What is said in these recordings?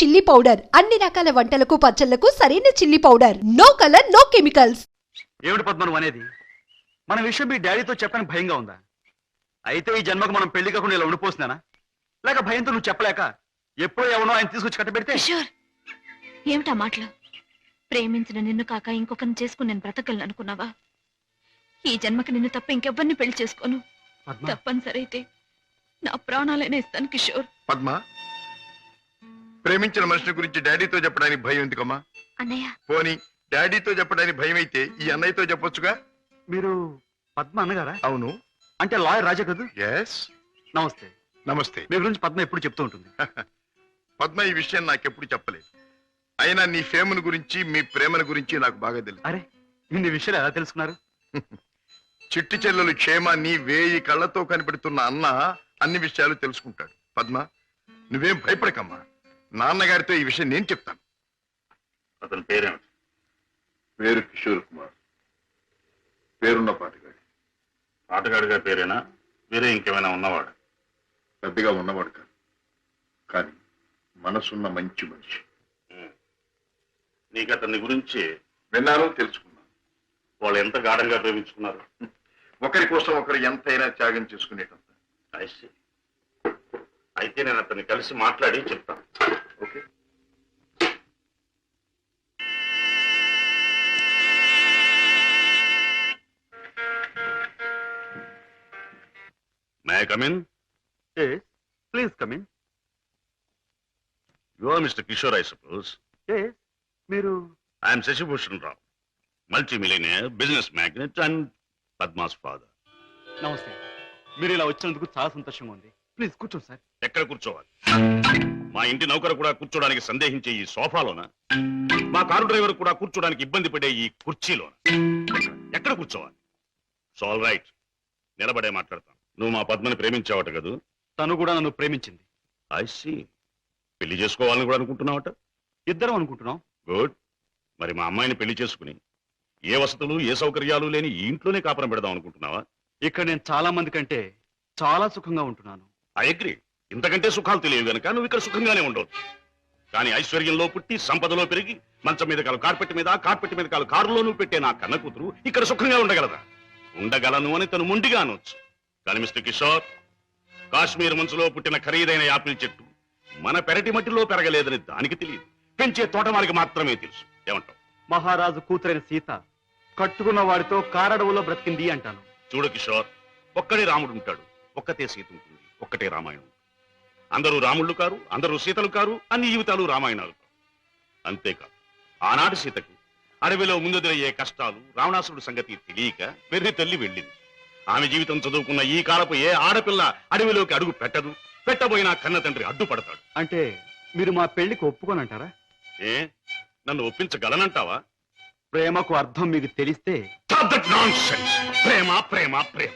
Chilli powder అన్ని రకాల వంటలకు పచ్చళ్లకు సరైన chilli powder. No colour no chemicals. ఏమిటి పద్మను అనేది? మన విషయం మీ డాడీతో చెప్పడానికి భయంగా ఉందా? అయితే ఈ జన్మకు మనం పెళ్లి కాకుండా ఇలా ఉండిపోతున్నానా? లేక భయంతో నువ్వు చెప్పలేక ఎప్పుడో ఎవనో ఆయన తీసుకొచ్చి కట్టబెడితే? ఏమిటా మాటలు? ప్రేమించిన నిన్ను కాక ఇంకొకరిని చేసుకుని నేను బ్రతకలను అనుకున్నావా? ఈ జన్మకి నిన్ను తప్ప ఇంకెవ్వరిని పెళ్లి చేసుకోను. తప్పనిసరి అయితే నా ప్రాణాలైనా ఇస్తాను కిషోర్. పద్మ, ప్రేమించిన మనిషి గురించి డాడీతో చెప్పడానికి భయం ఎందుకమ్మా? అన్నయ్య, పోనీ డాడీతో చెప్పడానికి భయం అయితే ఈ అన్నయ్యతో చెప్పొచ్చుగా. మీరు పద్మ అన్నగారా? అవును. అంటే లాయర్ రాజా కదూ? ఎస్. నమస్తే. నమస్తే. మీ గురించి పద్మ ఎప్పుడు చెప్తూ ఉంటుంది. పద్మ ఈ విషయం నాకెప్పుడు చెప్పలేదు. అయినా నీ ఫేమును గురించి మీ ప్రేమను గురించి నాకు బాగా తెలుసు. అరే, ఇన్ని విషయాలు ఎలా తెలుసుకున్నారు? చిట్టి చెల్లెలు క్షేమాన్ని 1000 కళ్ళతో కనిపెడుతున్న అన్న అన్ని విషయాలు తెలుసుకుంటాడు. పద్మ, నువ్వేం భయపడకమ్మా. నాన్నగారితో ఈ విషయం నేను చెప్తాను. అతని పేరేమిటి? పేరు కిషోర్ కుమార్. పేరున్న పాటగాడి. ఆటగాడిగా పేరేనా? వేరే ఇంకేమైనా ఉన్నవాడు? పెద్దగా ఉన్నవాడు కాదు, కానీ మనసున్న మంచి మనిషి. నీకు అతని గురించి విన్నాను, తెలుసుకున్నాను. వాళ్ళు ఎంత గాఢంగా ప్రేమించుకున్నారు? ఒకరి కోసం ఒకరు ఎంతైనా త్యాగం చేసుకునేటంత. అయితే నేను అతన్ని కలిసి మాట్లాడి చెప్తాను. Okay. May I come in? Please come in. You are mister Kishore, I suppose. మీరు? I'm Shashibhushan Rao, multimillionaire, business magnate and Padma's father. నమస్తే. మీరు ఇలా వచ్చినందుకు చాలా సంతోషంగా ఉంది. ప్లీజ్ కూర్చోండి సార్. ఎక్కడ కూర్చోవాలి? మా ఇంటి నౌకరు కూడా కూర్చోడానికి సందేహించే ఈ సోఫాలోనా? మా కారు డ్రైవర్ కూడా కూర్చోడానికి ఇబ్బంది పడే ఈ కుర్చీలోనా? ఎక్కడ కూర్చోవాలి? ఆల్ రైట్, నిలబడే మాట్లాడతాను. నువ్వు మా పద్మని ప్రేమించావట కదూ? తను కూడా నన్ను ప్రేమించింది. I see. పెళ్లి చేసుకోవాలని కూడా అనుకుంటున్నావట? ఇద్దరం అనుకుంటున్నాం. గుడ్. మరి మా అమ్మాయిని పెళ్లి చేసుకుని ఏ వసతులు ఏ సౌకర్యాలు లేని ఈ ఇంట్లోనే కాపురం పెడదాం అనుకుంటున్నావా? ఇక్కడ నేను చాలా మంది కంటే చాలా సుఖంగా ఉంటున్నాను. I agree. ఇంతకంటే సుఖాలు తెలియవు గనక నువ్వు ఇక్కడ సుఖంగానే ఉండవచ్చు. కానీ ఐశ్వర్యంలో పుట్టి సంపదలో పెరిగి మంచం మీద కాలు కార్పెట్ మీద, కార్పెట్ మీద కాలు కారులోనూ పెట్టే నా కన్న కూతురు ఇక్కడ సుఖంగా ఉండగలదా? ఉండగలను అని తను ముండిగా అనొచ్చు. కానీ మిస్టర్ కిషోర్, కాశ్మీర్ మంచులో పుట్టిన ఖరీదైన యాపిల్ చెట్టు మన పెరటి మట్టిలో పెరగలేదని దానికి తెలియదు, పెంచే తోటమాలికి మాత్రమే తెలుసు. ఏమంటావు? మహారాజు కూతురైన సీత కట్టుకున్న వాడితో కారడవులో బ్రతికింది అంటాను. చూడు కిషోర్, ఒక్కడే రాముడు ఉంటాడు, ఒక్కతే సీత ఉంటుంది, ఒక్కటే రామాయణం. అందరూ రాముళ్ళు కారు, అందరూ సీతలు కారు, అన్ని జీవితాలు రామాయణాలు కారు. అంతేకాదు, ఆనాటి సీతకు అడవిలో ముందెదురయ్యే కష్టాలు, రావణాసురుడి సంగతి తెలియక వెర్రి తల్లి వెళ్ళింది. ఆమె జీవితం చదువుకున్న ఈ కాలపు ఏ ఆడపిల్ల అడవిలోకి అడుగు పెట్టదు. పెట్టబోయినా కన్న తండ్రి అడ్డుపడతాడు. అంటే మీరు మా పెళ్లికి ఒప్పుకోనంటారా? ఏ, నన్ను ఒప్పించగలనంటావా? ప్రేమకు అర్థం మీకు తెలిస్తే? ప్రేమ ప్రేమ ప్రేమ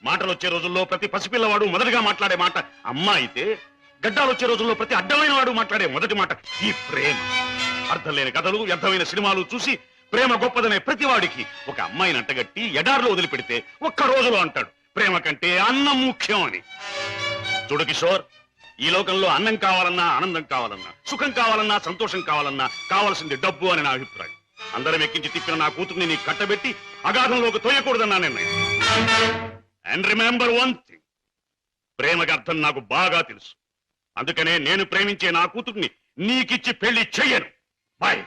మాటలు వచ్చే రోజుల్లో ప్రతి పసిపిల్లవాడు మొదటిగా మాట్లాడే మాట అమ్మ అయితే, గడ్డాలు వచ్చే రోజుల్లో ప్రతి అడ్డమైన వాడు మాట్లాడే మొదటి మాట ఈ ప్రేమ. అర్థం లేని కథలు, వ్యర్థమైన సినిమాలు చూసి ప్రేమ గొప్పదనే ప్రతివాడికి ఒక అమ్మాయిని అంటగట్టి ఎడారిలో వదిలిపెడితే ఒక్క రోజులో అంటాడు ప్రేమ కంటే అన్నం ముఖ్యం అని. చూడు కిషోర్, ఈ లోకంలో అన్నం కావాలన్నా, ఆనందం కావాలన్నా, సుఖం కావాలన్నా, సంతోషం కావాలన్నా కావాల్సింది డబ్బు అని నా అభిప్రాయం. అందరం ఎక్కించి తిప్పిన నా కూతుర్ని నీకు కట్టబెట్టి అగాధంలోకి తోయకూడదన్నా నిర్ణయం. అండ్ రిమెంబర్ వన్ థింగ్, ప్రేమకి అర్థం నాకు బాగా తెలుసు. అందుకనే నేను ప్రేమించే నా కూతుర్ని నీకిచ్చి పెళ్లి చెయ్యను. బాయ్.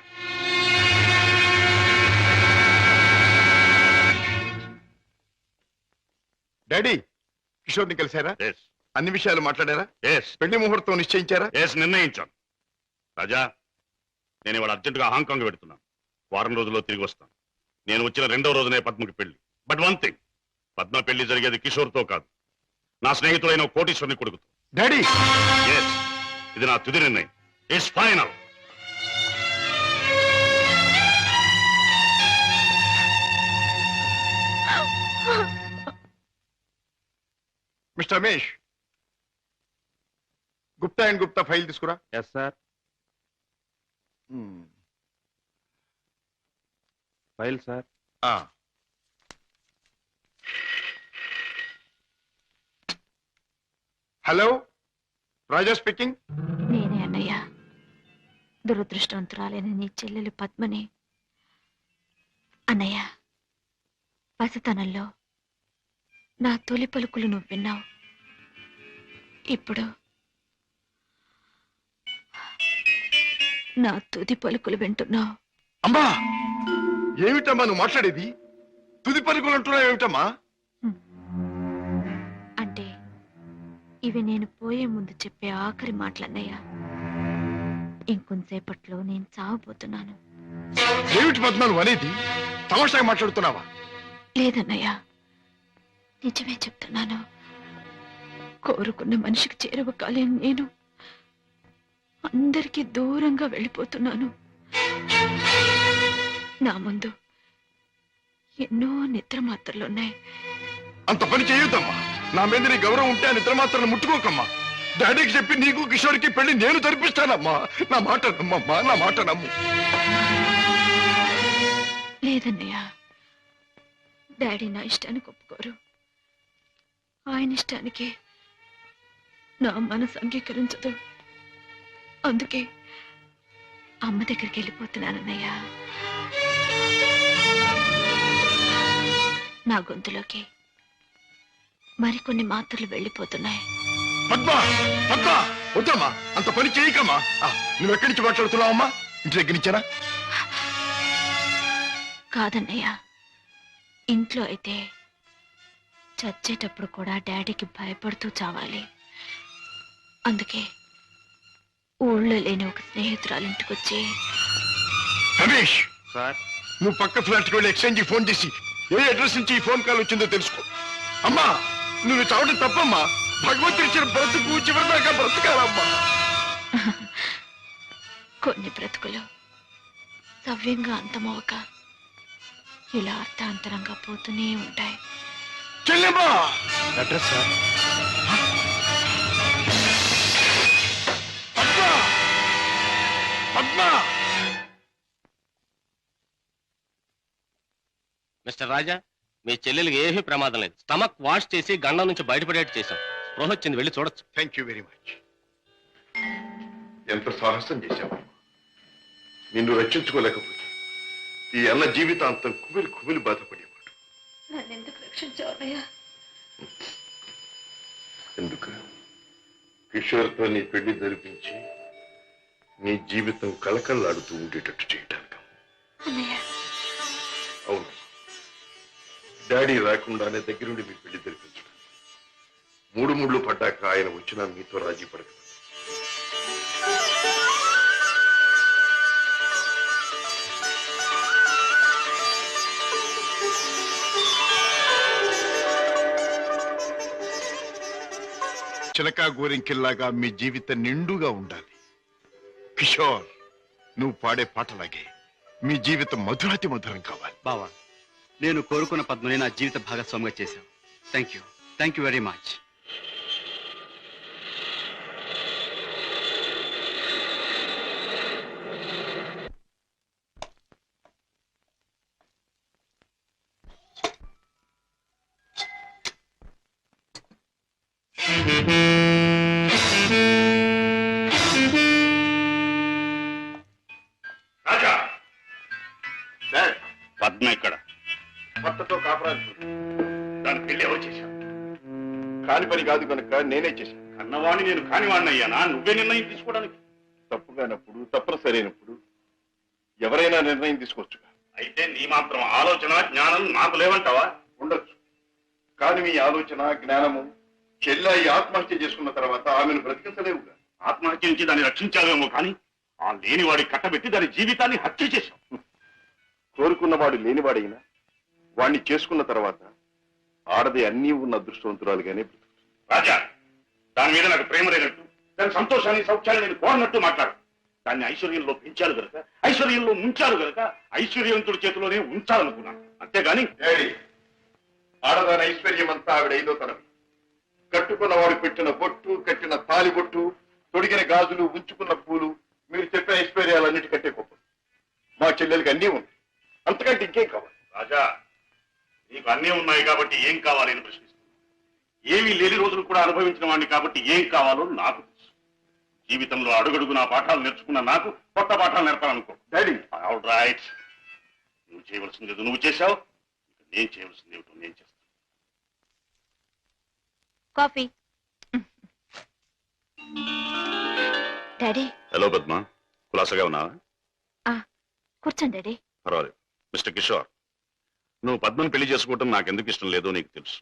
డాడీ, కిషోర్ని కలిశారా? అన్ని విషయాలు మాట్లాడారా? పెళ్లి ముహూర్తం నిశ్చయించారా? నిర్ణయించాను. రాజా, నేను ఇవాళ అర్జెంటుగా హాంకాంగ్ పెడుతున్నాను. వారం రోజుల్లో తిరిగి వస్తాను. నేను వచ్చిన 2వ రోజునే పద్మకి పెళ్లి. బట్ వన్ థింగ్, పద్మ పెళ్లి జరిగేది కిషోర్తో కాదు, నా స్నేహితుడైన కోటీశ్వరుని కొడుకుతో. డాడీ, ఇది నా తుది నిర్ణయం. It's final. Mister Ramesh, Gupta and Gupta file తీసుకురా. Yes sir. File sir. Hello, Raja speaking. నేనే అన్నయ్య. దురదృష్టవంతురాలైన నీ చెల్లెలు పద్మని అన్నయ్య, పసితనంలో నా తొలి పలుకులు నువ్వు విన్నావు. ఇప్పుడు నా తుది పలుకులు వింటున్నావు. అమ్మా, ఏమిటమ్మా నువ్వు మాట్లాడేది? తుది పలుకులు అంటున్నావు ఏమిటమ్మా? అంటే ఇవి నేను పోయే ముందు చెప్పే ఆఖరి మాటలన్నయ్య. ఇంకొంతసేపట్లో నేను చావబోతున్నాను. ఏమిటి పద్మ నువ్వు అనేది? తమాషాగా మాట్లాడుతున్నావా? లేదన్నయ్య, నిజమే చెప్తున్నాను. కోరుకున్న మనిషికి చేరువ కాలేని నేను అందరికీ దూరంగా వెళ్ళిపోతున్నాను. నా ముందు ఎన్నో నిద్ర మాత్రలున్నాయి. అంత పని చేయొద్దమ్మా. నా మీద నీ గౌరవం ఉంటే ఆ నిద్ర మాత్రం ముట్టుకోకమ్మా. డాడీకి చెప్పి నీకు కిషోర్కి పెళ్లి నేను జరిపిస్తానమ్మా. నా మాట నమ్మమ్మా, నా మాట నమ్ము. లేదన్నయ్య, డాడీ నా ఇష్టానికి ఒప్పుకోరు. ఆయన ఇష్టానికి నా మనసు అంగీకరించదు. అందుకే అమ్మ దగ్గరికి వెళ్ళిపోతున్నానన్నయ్య. నా గొంతులోకి మరికొన్ని మాత్రలు వెళ్ళిపోతున్నాయి. పద్మ, పద్మ, వద్దమ్మా, అంత పని చేయకమ్మా. నువ్వు ఎక్కడి నుంచి మాట్లాడుతున్నావమ్మా? ఇంటి దగ్గర నుంచేనా? కాదన్నయ్య, ఇంట్లో అయితే చచ్చేటప్పుడు కూడా డాడీకి భయపడుతూ చావాలి. అందుకే ఊళ్ళో లేని ఒక స్నేహితురాలు ఇంటికొచ్చి, రమేష్, సార్, నువ్వు పక్క ఫ్లాట్కి వెళ్ళి ఎక్స్చేంజ్ ఫోన్ చేసి ఏ అడ్రస్ నుంచి ఈ ఫోన్ కాల్ వచ్చిందో తెలుసుకో. అమ్మా, నువ్వు చావడం తప్పమ్మా. భగవంతుడి ఇచ్చిన బ్రతుకు చివరిదాకా బ్రతకాలమ్మా. కొన్ని బ్రతుకులు సవ్యంగా అంతమవక ఇలా అర్థాంతరంగా పోతూనే ఉంటాయి. చెల్లెమ్మా, address sir. Padma, Padma. Mister Raja, మీ చెల్లెలికి ఏమీ ప్రమాదం లేదు. స్టమక్ వాష్ చేసి గండం నుంచి బయటపడేట్టు చేశాం. స్పృహ వచ్చింది, వెళ్ళి చూడొచ్చు. Thank you very much. ఎంత సాహసం చేశావు. నిన్ను రక్షించుకోలేకపోతే ఈ అన్న జీవితాంతం కుమిలి కుమిలి బాధపడేవాడు. నన్నెందుకు రక్షించావయ్యా? ఎందుకు? కిషోర్తో నీ పెళ్లి జరిపించి నీ జీవితం కలకల్లాడుతూ ఉండేటట్టు చేయటానికి. అన్నయ్య, అవును, డాడీ రాకుండానే దగ్గరుండి మీ పెళ్లి జరిపించడం. మూడు ముళ్ళు పడ్డాక ఆయన వచ్చినా మీతో రాజీ పడదు. చిలకా గోరింకిల్లాగా మీ జీవితం నిండుగా ఉండాలి. కిషోర్, నువ్వు పాడే పాటలాగే మీ జీవితం మధురాతి మధురం కావాలి. బావా, నేను కోరుకున్న పద్మని నా జీవిత భాగస్వామిగా చేశావు. Thank you very much. Raja, sir, Padma ఇక్కడ. భర్తతో కాపురాలు దాని పెళ్లి ఎవరు చేశావు? కాని పని కాదు కనుక నేనే చేశాను. కన్నవాణ్ణి నేను కానివాణ్ణి అయ్యానా? నువ్వే నిర్ణయం తీసుకోవడానికి. తప్పుగానప్పుడు, తప్పనిసరైనప్పుడు ఎవరైనా నిర్ణయం తీసుకోవచ్చుగా. అయితే నీ మాత్రం ఆలోచన జ్ఞానం నాకు లేవంటావా? ఉండొచ్చు, కానీ మీ ఆలోచన జ్ఞానము చెల్లాయి ఆత్మహత్య చేసుకున్న తర్వాత ఆమెను బ్రతికించలేవుగా. ఆత్మహత్య నుంచి దాన్ని రక్షించావేమో కానీ ఆ లేనివాడి కట్టబెట్టి దాని జీవితాన్ని హత్య చేశావు. కోరుకున్నవాడు లేనివాడైనా వాణ్ణి చేసుకున్న తర్వాత ఆడది అన్నీ ఉన్న అదృష్టవంతురాలుగానే బ్రతుకుతుంది. రాజా, దాని మీద నాకు ప్రేమ లేనట్టు, దాని సంతోషాన్ని సౌఖ్యాన్ని నేను కోరినట్టు మాట్లాడు. దాన్ని ఐశ్వర్యంలో పెంచారు గనక, ఐశ్వర్యంలో ముంచారు గనక ఐశ్వర్యవంతుడి చేతిలోనే ఉంచాలనుకున్నాను. అంతేగాని డాడీ, ఆడదాని ఐశ్వర్యం అంతా ఆవిడైదో తనవి. కట్టుకున్నవాడు పెట్టిన బొట్టు, కట్టిన తాలి బొట్టు, తొడిగిన గాజులు, ఉంచుకున్న పూలు, మీరు చెప్పిన ఐశ్వర్యాలన్నిటికంటే గొప్ప. మా చెల్లెలకి అన్నీ ఉంది, అంతకంటే ఇంకేం కావాలి? రాజా, నీకు అన్నీ ఉన్నాయి కాబట్టి ఏం కావాలి అని ప్రశ్నిస్తున్నాను. ఏమీ లేని రోజులు కూడా అనుభవించిన వాడిని కాబట్టి ఏం కావాలో నాకు తెలుసు. జీవితంలో అడుగడుగు నా పాఠాలు నేర్చుకున్న నాకు కొత్త పాఠాలు నేర్పాలనుకో. డాడీ ఆల్ రైట్, నువ్వు చేయవలసింది ఏదో నువ్వు చేశావు, నేను చేయవలసింది ఏమిటో నేను చేస్తాను. కాఫీ. డాడీ. హలో పద్మ, కులాసగా ఉన్నావా? కూర్చోండి డాడీ. పర్వాలేదు. మిస్టర్ కిషోర్, నువ్వు పద్మను పెళ్లి చేసుకోవటం నాకెందుకు ఇష్టం లేదో నీకు తెలుసు,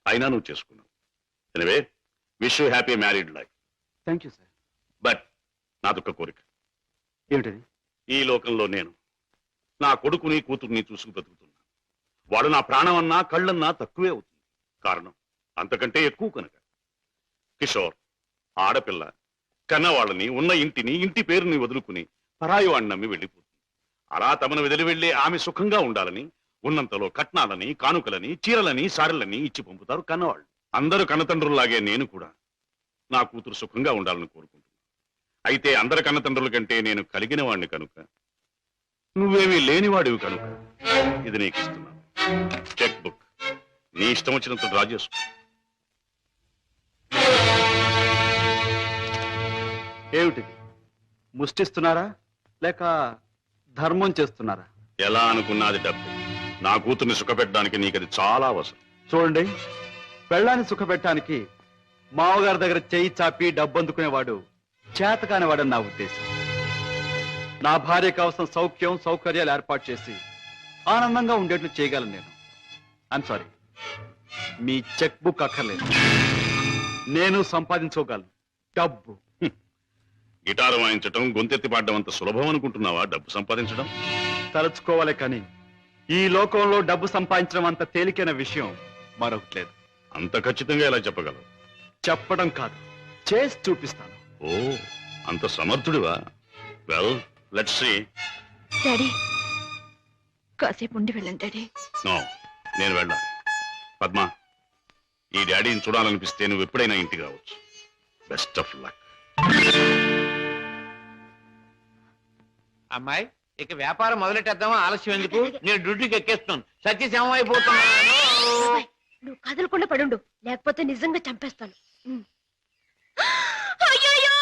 అయినా నువ్వు చేసుకున్నావు. Anyway, wish you happy married life. Thank you sir. But నాదొక్క కోరిక. ఏమిటది? ఈ లోకంలో నేను నా కొడుకుని కూతుర్ని చూసుకు బ్రతుకుతున్నా. వాడు నా ప్రాణం అన్నా కళ్ళన్నా తక్కువే అవుతుంది. కారణం అంతకంటే ఎక్కువ కనుక. కిషోర్, ఆడపిల్ల కన్నవాళ్ళని, ఉన్న ఇంటిని, ఇంటి పేరుని వదులుకుని పరాయి వాడిని నమ్మి వెళ్ళిపోతుంది. అలా తమను వదిలి వెళ్ళి ఆమె సుఖంగా ఉండాలని ఉన్నంతలో కట్నాలని, కానుకలని, చీరలని, సారెలని ఇచ్చి పంపుతారు కన్నవాళ్ళు. అందరూ కన్నతండ్రుల్లాగే నేను కూడా నా కూతురు సుఖంగా ఉండాలని కోరుకుంటున్నాను. అయితే అందరి కన్నతండ్రుల కంటే నేను కలిగిన వాడిని కనుక, నువ్వేమీ లేనివాడివి కనుక ఇది నీకు ఇస్తున్నాను. చెక్ బుక్ నీ ఇష్టం వచ్చినంత డ్రా చేసుకో. ఏమిటిది? ముష్టిస్తున్నారా లేక ధర్మం చేస్తున్నారా? ఎలా అనుకున్నది డబ్బు. నా కూతుర్ని సుఖపెట్టడానికి నీకు అది చాలా అవసరం. చూడండి, పెళ్ళాన్ని సుఖపెట్టడానికి మామగారి దగ్గర చెయ్యి చాపి డబ్బు అందుకునేవాడు చేతకానివాడని నా ఉద్దేశం. నా భార్య కోసం సౌఖ్యం సౌకర్యాలు ఏర్పాటు చేసి ఆనందంగా ఉండేట్లు చేయగలను నేను. I'm sorry, me cheque book అక్కర్లేదు. నేను సంపాదించుకోగలను డబ్బు. గిటారు వాయించటం, గొంతెత్తి పాడడం అంత సులభం అనుకుంటున్నావా డబ్బు సంపాదించడం? తలుచుకోవాలి కానీ ఈ లోకంలో డబ్బు సంపాదించడం అంత తేలికైన విషయం మరొకటి లేదు. అంత ఖచ్చితంగా ఎలా చెప్పగలవు? చెప్పడం కాదు, చేసి చూపిస్తాను. ఓ, అంత సమర్థుడివా? Well, let's see. డాడీ, కాసేపు ఉండి వెళ్ళండి డాడీ. నో, నేను వెళ్ళాలి. పద్మ, ఈ డాడీని చూడాలనిపిస్తే నువ్వు ఎప్పుడైనా ఇంటికి రావచ్చు. Best of luck. అమ్మాయి, ఇక వ్యాపారం మొదలెట్టేద్దామా? ఆలస్యం ఎందుకు? నేను డ్యూటీకి ఎక్కేస్తున్నాను. సత్యశమం అయిపోతున్నాను. నువ్వు కదలకుండా పడుండు, లేకపోతే నిజంగా చంపేస్తాను. అయ్యయ్యో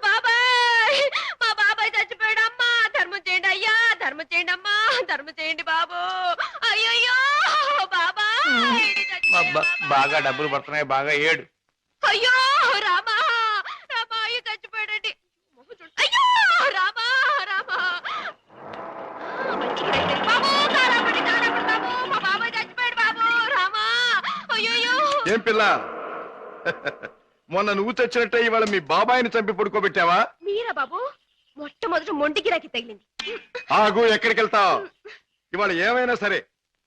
బాబాయ్, మా బాబాయ్ చచ్చిపోయాడు. అమ్మా ధర్మం చేయండి అయ్యా, ధర్మం చేయండి అమ్మా, ధర్మం చేయండి బాబు. అయ్యయ్యో బాబాయ్ బాగా డబ్బులు పడుతున్నాయి, బాగా ఏడు. అయ్యో రామా, రామా అయ్యో చచ్చిపోయాడండి. అయ్యో రామా, రామా బాబు, కారాపడి బాబు, మా బాబాయ్ చచ్చిపోయాడు బాబు. రామా, అయ్యో. ఏం పిల్ల, మొన్న నువ్వు తెచ్చినట్టే ఇవాళ మీ బాబాయిని చంపి పడుకోబెట్టావా? మీరా బాబు? మొట్టమొదటి మొండి గిరాకి తగిలింది. ఆగు, ఎక్కడికి వెళ్తావు? ఇవాళ ఏమైనా సరే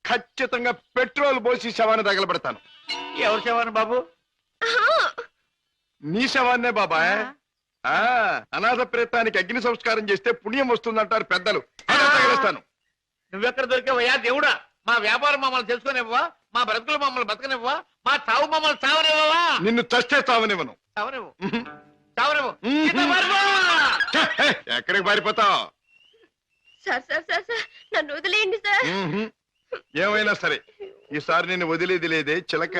ఖచ్చితంగా పెట్రోల్ పోసి శవాన్ని తగలబెడతాను. ఎవరు శవాన్ని బాబు? నీ శవాన్నే బాబాయ్. అనాథ ప్రేతానికి అగ్ని సంస్కారం చేస్తే పుణ్యం వస్తుందంటారు పెద్దలు. అదే తగలేస్తాను. నువ్వెక్కడ దొరికావయ్యా దేవుడా? మా వ్యాపారం మమ్మల్ని తెలుసుకునేవ్వా? మా బ్రతుకులు మమ్మల్ని బతకనివ్వా? మా చావు మమ్మల్ని చావనివ్వవా? నిన్ను చస్తే చావనివ్వను. చావనివ్వు, చావనివ్వు. ఎక్కడికి పారిపోతావు? సార్ సార్ సార్ సార్, నన్ను వదిలేయండి సార్. ఏమైనా సరే ఈసారి నేను వదిలేది లేదే చిలక.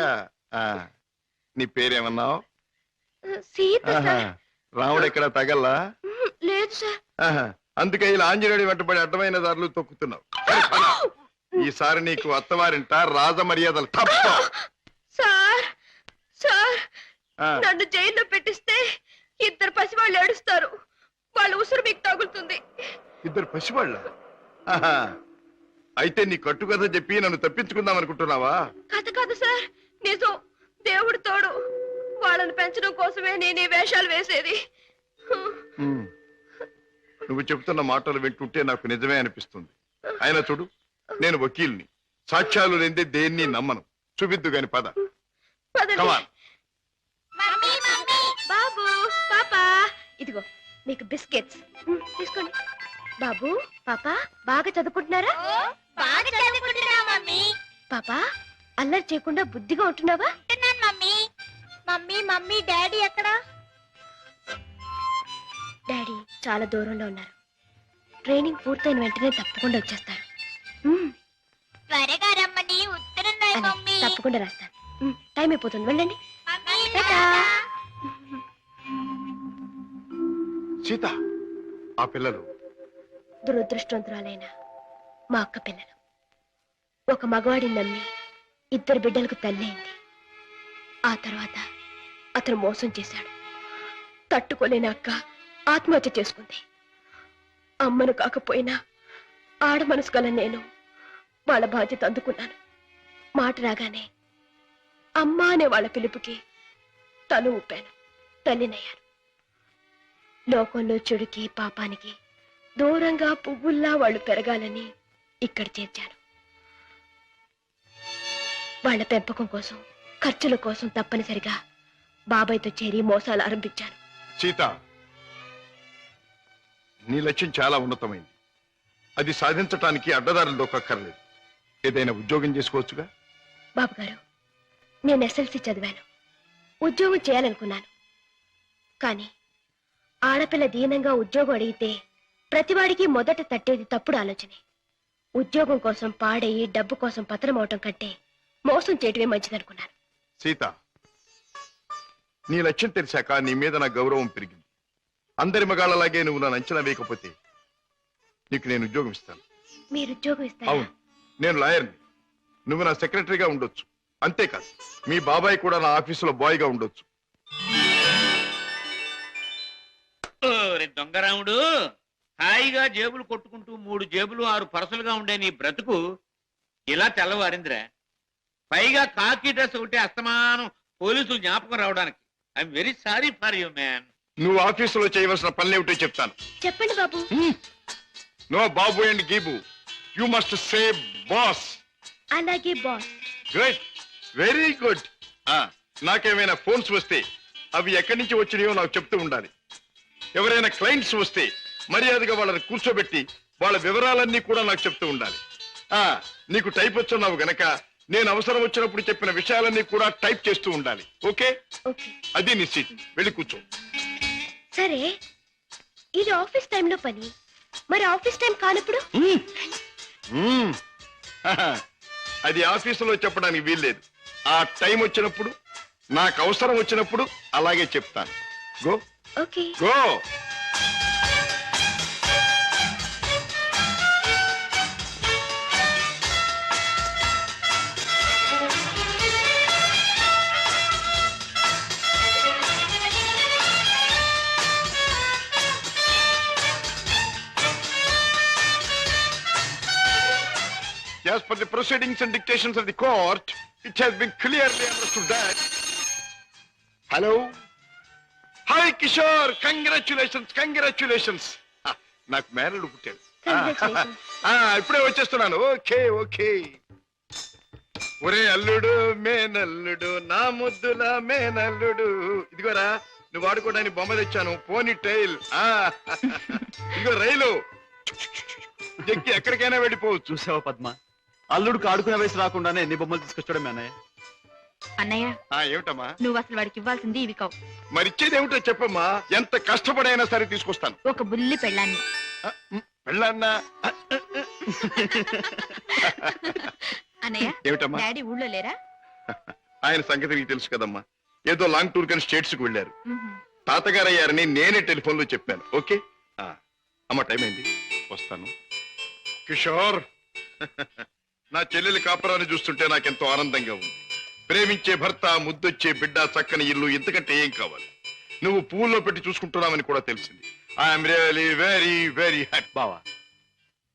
నీ పేరేమన్నావు? సీత సార్. రాముడు ఎక్కడ తగల్లా? లేదు సార్. అందుకే ఇలా ఆంజనేయుడి వెంటబడి అడ్డమైన దారులు తొక్కుతున్నావు. ఈసారి నీకు అత్తవారింట రాజ మర్యాదలు తప్ప. సార్ సార్, నన్ను జైల్లో పెట్టిస్తే ఇద్దరు పసివాళ్ళు ఏడుస్తారు. వాళ్ళ ఉసురు మీకు తగులుతుంది. ఇద్దరు పసివాళ్ళ? అయితే నీ కట్టుకథ చెప్పి నన్ను తప్పించుకుందాం అనుకుంటున్నావా? కథ కాదు సార్, నిజం. దేవుడు తోడు. వాళ్ళని పెంచడం కోసమే నేను ఈ వేషాలు వేసేది. నువ్వు చెబుతున్న మాటలు వింటుంటే నాకు నిజమే అనిపిస్తుంది. అయినా చూడు, నేను వకీల్ని, సాక్ష్యాలు లేదే దేన్ని నమ్మను. చూపిద్దు గాని పద. Come on. బాబు, పాపా, ఇదిగో మీకు బిస్కెట్స్ తీసుకోండి. బాబు, పాపా, బాగా చదువుకుంటున్నారా? పాపా, అల్లరి చేయకుండా బుద్ధిగా ఉంటున్నావా? మమ్మీ మమ్మీ డాడీ ఎక్కడా? డాడీ చాలా దూరంలో ఉన్నారు. ట్రైనింగ్ పూర్తయిన వెంటనే తప్పకుండా వచ్చేస్తారు. త్వరగా రమ్మని ఉత్తరం రాయి అలాగే, మమ్మీ. తప్పకుండా రాస్తాను. టైం అయిపోతుంది, వెళ్ళండి. మమ్మీ, టాటా. సీత, ఆ పిల్లలు దురదృష్టవంతురాలైన మా అక్క పిల్లలు. ఒక మగవాడిని నమ్మి 2 బిడ్డలకు తల్లి అయింది. ఆ తర్వాత అతను మోసం చేశాడు. తట్టుకోలేని అక్క ఆత్మహత్య చేసుకుంది. అమ్మను కాకపోయినా ఆడ మనసు గల నేను వాళ్ళ బాధ్యత అందుకున్నాను. మాట రాగానే అమ్మ అనే వాళ్ళ పిలుపుకి తను ఊపాను, తల్లినయ్యాను. లోకంలో చెడుకి పాపానికి దూరంగా పువ్వుల్లా వాళ్ళు పెరగాలని ఇక్కడ చేర్చాను. వాళ్ళ పెంపకం కోసం, ఖర్చుల కోసం తప్పనిసరిగా బాబాయ్తో చేరి మోసాలు ఆరంభించాను. సీత, నీ లక్ష్యం చాలా ఉన్నతమైంది. అది సాధించటానికి అడ్డదారులు దొక్కక్కర్లేదు. ఏదైనా ఉద్యోగం చేసుకోవచ్చుగా. బాబు గారు, నేను SLC చదివాను, ఉద్యోగం చేయాలనుకున్నాను. కానీ ఆడపిల్ల దీనంగా ఉద్యోగం అడిగితే ప్రతివాడికి మొదట తట్టేది తప్పుడు ఆలోచనే. ఉద్యోగం కోసం పాడయి డబ్బు కోసం పతనమవటం కంటే మోసం చేయటమే మంచిదనుకున్నాను. సీత, నీ లక్ష్యం తెలిసాక నీ మీద నా గౌరవం పెరిగింది. అందరి మగాళ్ళలాగే నువ్వు నన్ను అంచనా వేయకపోతే నీకు నేను ఉద్యోగం ఇస్తాను. మీరు ఉద్యోగం ఇస్తారా? అవును, నేను లాయర్ని. నువ్వు నా సెక్రటరీగా ఉండొచ్చు. అంతేకాదు, మీ బాబాయ్ కూడా నా ఆఫీసులో బాయ్గా ఉండొచ్చు. దొంగరాముడు, హాయిగా జేబులు కొట్టుకుంటూ 3 జేబులు 6 పరసలుగా ఉండే నీ బ్రతుకు ఇలా తెల్లవారిందిరా. పైగా కాకి డ్రెస్ ఒకటి అస్తమానం పోలీసులు జ్ఞాపకం రావడానికి. I'm very sorry for you man. నువ్వు ఆఫీసులో చేయవలసిన పనులేమిటో చెప్తాను. చెప్పండి బాబు. No Babu and Gibu, you must say boss. అలాగే బాస్. Good, very good. నాకేమైనా ఫోన్స్ వస్తే అవి ఎక్కడి నుంచి వచ్చినాయో నాకు చెప్తూ ఉండాలి. ఎవరైనా క్లయింట్స్ వస్తే మర్యాదగా వాళ్ళని కూర్చోబెట్టి వాళ్ళ వివరాలన్నీ కూడా నాకు చెప్తూ ఉండాలి. నీకు టైప్ వచ్చున్నావు గనక నేను అవసరం వచ్చినప్పుడు చెప్పిన విషయాలన్నీ కూడా టైప్ చేస్తూ ఉండాలి. ఓకే? అది నీ సీట్. వెళ్ళి కూర్చో. సరే, ఇది ఆఫీస్ టైంలో పని, మరి ఆఫీస్ టైం కానప్పుడు? అది ఆఫీసులో చెప్పడానికి వీల్లేదు. ఆ టైం వచ్చినప్పుడు, నాకు అవసరం వచ్చినప్పుడు అలాగే చెప్తాను. Go. Okay. Go. As per the proceedings and dictations of the court, it has been clearly understood that... Hello? Hi, Kishore! Congratulations, congratulations! నాకు మేనల్లుడు పుట్టాడు. ఇప్పుడే వచ్చేస్తున్నాను. Okay okay. ఒరే అల్లుడు, మేనల్లుడు, నా ముద్దుల మేనల్లుడు. ఇదిగోరా, నువ్వు ఆడుకోవడానికి బొమ్మ తెచ్చాను. పోనీ టైల్. ఇదిగో రైలు ఎక్కి ఎక్కడికైనా వెళ్ళిపోవచ్చు. చూసావా పద్మ, అల్లుడికి ఆడుకునే వయసు రాకుండానే ఎన్ని బొమ్మలు తీసుకొచ్చాడు మీ అన్నయ్య. అన్నయ్య, ఏమిటమ్మా నువ్వు అసలు వాడికి ఇవ్వాల్సింది ఇవి కావు. మరి ఇచ్చేది ఏమిటో చెప్పమ్మా. ఎంత కష్టపడైనా సరే తీసుకొస్తాను. ఒక బుల్లి పెళ్ళాన్ని. పెళ్ళన్నా? అన్నయ్య, ఏమిటమ్మా? డాడీ ఊళ్ళో లేరా? ఆయన సంగతి నీకు తెలుసు కదమ్మా. ఏదో లాంగ్ టూర్ కానీ స్టేట్స్ కు వెళ్ళారు. తాతగారు అయ్యారని నేనే టెలిఫోన్ లో చెప్పాను. ఓకే అమ్మ, టైం అయింది, వస్తాను. కిషోర్, నా చెల్లెలి కాపురాన్ని చూస్తుంటే నాకెంతో ఆనందంగా ఉంది. ప్రేమించే భర్త, ముద్దొచ్చే బిడ్డ, చక్కని ఇల్లు, ఇంతకంటే ఏం కావాలి? నువ్వు పువ్వుల్లో పెట్టి చూసుకుంటున్నావని కూడా తెలిసింది. I'm really very very happy. బావా,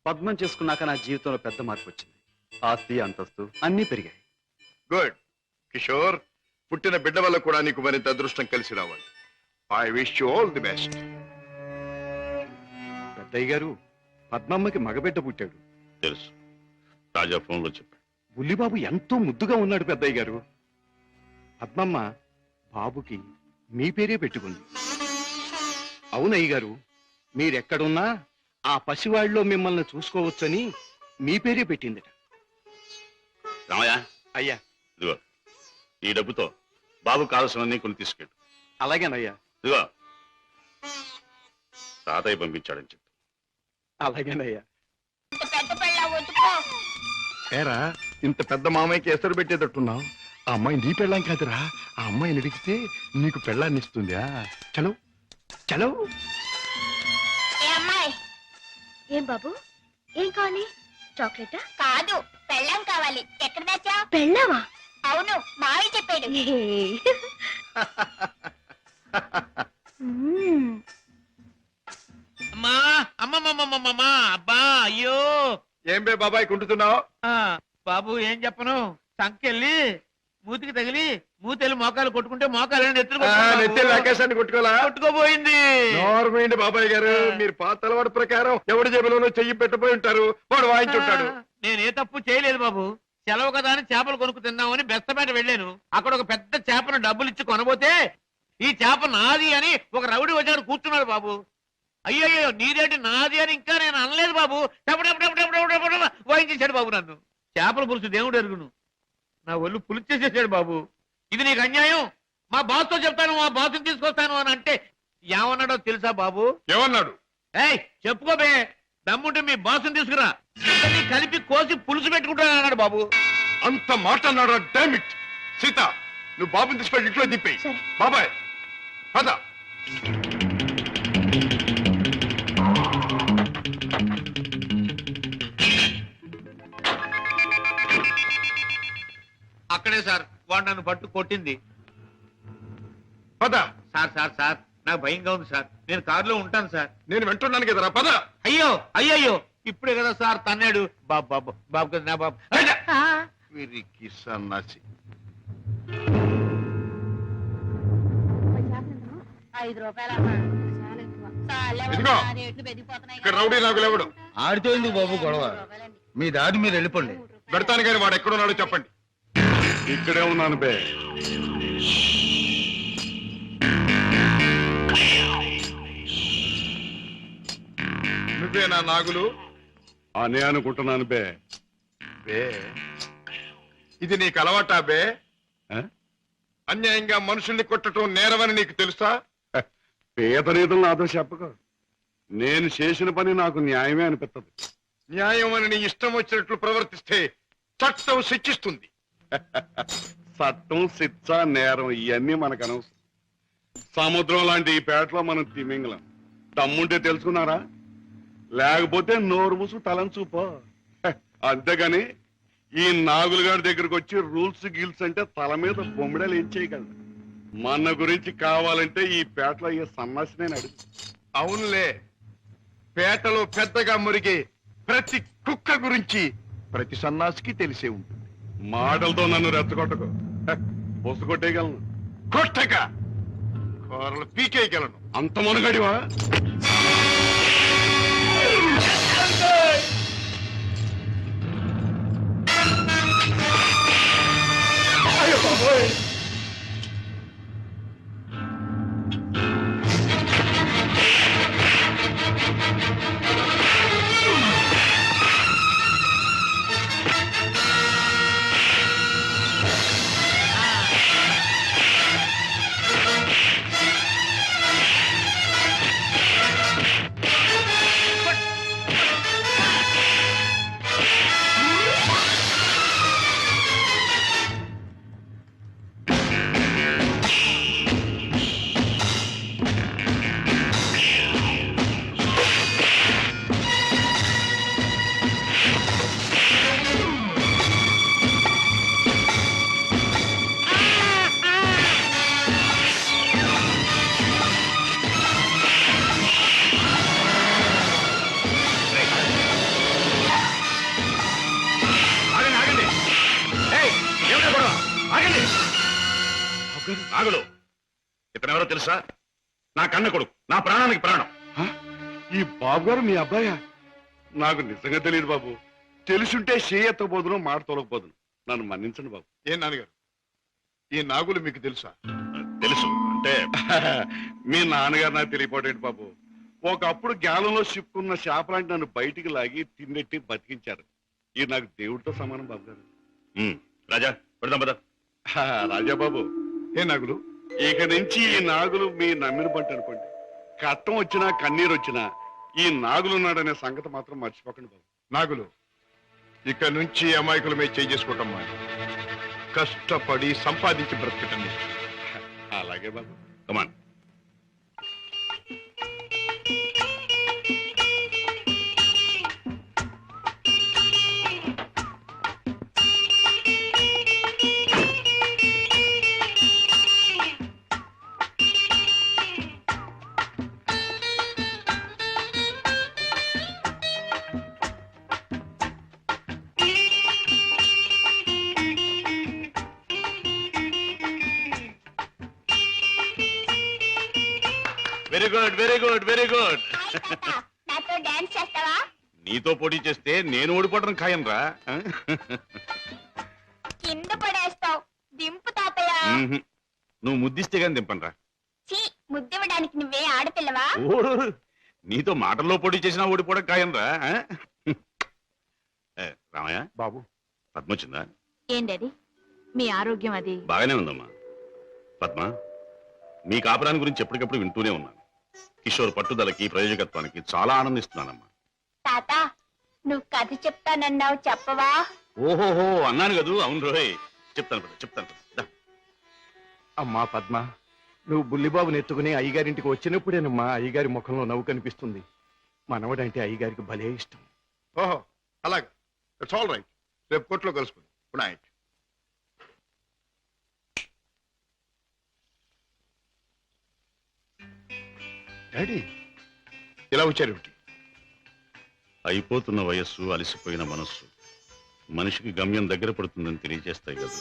పద్మం చేసుకున్నాక నా జీవితంలో పెద్ద మార్పు వచ్చింది. ఆస్తి, అంతస్తు అన్నీ పెరిగాయి. గుడ్ కిషోర్, పుట్టిన బిడ్డ వల్ల కూడా నీకు మరింత అదృష్టం కలిసి రావాలి. I wish you all the best. పెద్దయ్య గారు, పద్మమ్మకి మగబిడ్డ పుట్టాడు. తెలుసు, తాజా ఫోన్ లో చెప్పాడు. బుల్లిబాబు ఎంతో ముద్దుగా ఉన్నాడు పెద్దయ్య గారు. పద్మమ్మ బాబుకి మీ పేరే పెట్టుకుంది. అవునయ్య గారు, మీరెక్కడున్నా ఆ పసివాళ్ళలో మిమ్మల్ని చూసుకోవచ్చని మీ పేరే పెట్టిందట. రామయ్య, అయ్యా, ఇదిగో ఈ డబ్బుతో బాబు కావాల్సినవన్నీ కొని తీసుకెళ్ళు. అలాగేనయ్యా. ఇదిగో తాతయ్య పంపించాడని చెప్పు. అలాగేనయ్యా. ఏరా, ఇంత పెద్ద మామయ్యకి ఎసరు పెట్టేటట్టున్నావు. ఆ అమ్మాయి నీ పెళ్ళాం కాదురా. ఆ అమ్మాయిని అడిగితే నీకు పెళ్ళాన్ని ఇస్తుందా? చలో చలో. అమ్మాయి ఏం బాబు, ఏం కావాలి? చాక్లెటా? కాదు, పెళ్ళం కావాలి. ఎక్కడ తెచ్చావు? పెళ్ళావా? అవును, మావి చెప్పాడు. అమ్మా అమ్మమ్మమ్మమ్మమ్మా అబ్బా అయ్యో. ఏం బే బాబాయ్ కుంటున్నావు? బాబు ఏం చెప్పను, సంకెళ్ళి మూతికి తగిలి మూతెళ్ళి మోకాలు కొట్టుకుంటే మోకాలు నెత్తి లకేశాన్ని కొట్టుకోలా? కొట్టుకోపోయింది. నోర్మైంది బాబాయ్ గారు, మీరు పాత అలవాటు ప్రకారం ఎవడి జేబులోనో చెయ్యి పెట్టబోయి ఉంటారు, వాడు వాయించుంటాడు. నేను ఏ తప్పు చేయలేదు బాబు. సెలవు కదా అని చేపలు కొనుక్కు తిందామని బెస్తపేట వెళ్ళాను. అక్కడ ఒక పెద్ద చేపను డబ్బులు ఇచ్చి కొనబోతే ఈ చేప నాది అని ఒక రౌడీ వచ్చాడు కూర్చున్నాడు బాబు. అయ్యయ్యో నీదేంటి నాది అని ఇంకా నేను అనలేదు బాబు. వాయించేశాడు బాబు నన్ను. చేపల పులుసు దేవుడు ఎరుగును, నా ఒళ్ళు పులిచేసేసాడు బాబు. ఇది నీకు అన్యాయం, మా బాస్తో చెప్తాను, మా బాస్ని తీసుకొస్తాను అని అంటే ఏమన్నాడో తెలుసా బాబు? ఏమన్నాడు? ఏయ్ చెప్పుకోబే, దమ్ముంటే మీ బాస్ని తీసుకురా, ఇద్దరిని కలిపి కోసి పులుసు పెట్టుకుంటాను అన్నాడు బాబు. అంత మాట అన్నాడు? డామిట్ సీత, నువ్వు బాబుని తీసుకెళ్ళి ఇంట్లో దింపేయి. సరే. బాబాయ్ పద. అక్కడే సార్ వాడు నన్ను పట్టు కొట్టింది. పద. సార్ సార్ సార్ నాకు భయంగా ఉంది సార్, నేను కారులో ఉంటాను సార్. నేను వింటున్నాను కదరా, పద. అయ్యో అయ్యయ్యో ఇప్పుడే కదా సార్ తన్నాడు. బాబు బాబు బాబు కదా నా బాబు. వీరికి సన్నాసి. ఇదిగో ఇక్కడ రౌడీ నాకు లేవడు. ఆడితో ఎందుకు బాబు గొడవ? మీ దారి మీరు వెళ్ళిపోండి. పెడతాను కానీ వాడు ఎక్కడున్నాడో చెప్పండి. ఇక్కడే ఉన్నాను బే. నువ్వే నా నాగులు? అనే అనుకుంటున్నాను బే. బే ఇది నీకు అలవాటా బే? ఆ? అన్యాయంగా మనుషుల్ని కొట్టడం నేరమని నీకు తెలుసా? పేద రీతులు నాతో చెప్పకు. నేను చేసిన పని నాకు న్యాయమే అనిపిస్తుంది. న్యాయం అని నీ ఇష్టం వచ్చినట్లు ప్రవర్తిస్తే చట్టం శిక్షిస్తుంది. చట్టం, శిక్ష, నేరం ఇవన్నీ మనకు అనవసరం. సముద్రం లాంటి ఈ పేటలో మనం తిమింగలం. దమ్ముంటే తెలుసుకున్నారా? లేకపోతే నోరు మూసు తలంచూపో. అంతేగాని ఈ నాగులు గారి దగ్గరకు వచ్చి రూల్స్ గీల్స్ అంటే తల మీద బొమ్మిడలు ఏం చేయగలరు? మన గురించి కావాలంటే ఈ పేటలో ఏ సన్నాసినే అడుగు. అవునులే, పేటలో పెద్దగా మురిగే ప్రతి కుక్క గురించి ప్రతి సన్నాసికి తెలిసే ఉంటుంది. మాటలతో నన్ను రెచ్చగొట్టకు. బొసు కొట్టేయగలను. కొట్టక కూరలు పీకేయగలను. అంత మునగడివా? నాగులు ఇతనెవరో తెలుసా? నా కన్న కొడుకు, నా ప్రాణానికి ప్రాణం. ఈ బాబు గారు మీ అబ్బాయా? నాకు నిజంగా తెలియదు బాబు. తెలుసుంటే చేయెత్తకపోదును, మాట తొలగపోదును. నన్ను మన్నించండి బాబు. ఏం నాన్నగారు, ఈ నాగులు మీకు తెలుసా? తెలుసు అంటే మీ నాన్నగారు నాకు తెలియపోటేంటి బాబు. ఒకప్పుడు గ్యాలంలో చిక్కున్న చేపలాంటి నన్ను బయటికి లాగి తిన్నెట్టి బతికించారు. ఇది నాకు దేవుడితో సమానం బాబు గారు. రాజా పెడదాం పద. రాజాబాబు, ఏ నాగులు? ఇక నుంచి ఈ నాగులు మీ నమ్మిన పంట అనుకోండి. కట్టం వచ్చినా కన్నీరు వచ్చినా ఈ నాగులున్నాడనే సంగతి మాత్రం మర్చిపోకండి బాబు. నాగులు, ఇక నుంచి అమాయకుల మీద చేసుకుంటాం. కష్టపడి సంపాదించి బ్రతకటం నేర్చు. అలాగే బాబు. Come on. Very good very good very good hi తాత నాతో డాన్స్ చేస్తావా నీతో పోటీ చేస్తే నేను ఓడిపోవడం ఖాయం రా కింద పడేస్తావు దింపు తాతయ్య నువ్వు ముద్దిస్తే గాని దింపనరా చీ ముద్దివ్వడానికి నువ్వే ఆడపిల్లవా ఓడు నీతో మాటల్లో పోటీ చేసినా ఓడిపోవడం ఖాయం రా రామయ్య బాబు పద్మ వచ్చిందా ఏం డాడీ మీ ఆరోగ్యం అది బాగానే ఉందమ్మా పద్మ మీ కాపురాన్ని గురించి ఎప్పటికప్పుడు వింటూనే ఉన్నాను కిషోర్ పట్టుదలకి ప్రయోజకత్వానికి చాలా ఆనందిస్తున్నానమ్మా తాత నువ్వు కథ చెప్తానన్నావు చెప్పవా ఓహోహో అన్నాను కదూ అవును రోయ్ చెప్తాను దా. అమ్మా పద్మ నువ్వు బుల్లిబాబుని ఎత్తుకుని అయ్యగారింటికి వచ్చినప్పుడేనమ్మా అయ్యగారి ముఖంలో నవ్వు కనిపిస్తుంది మనవడంటే అయ్యగారికి భలే ఇష్టం. ఓహో అలాగే ఇట్స్ ఆల్ రైట్ రేపు కోర్టులో కలుసుకుందాం గుడ్ నైట్ డాడీ ఇలా వచ్చారేమిటి అయిపోతున్న వయస్సు అలసిపోయిన మనస్సు మనిషికి గమ్యం దగ్గర పడుతుందని తెలియజేస్తాయి కదా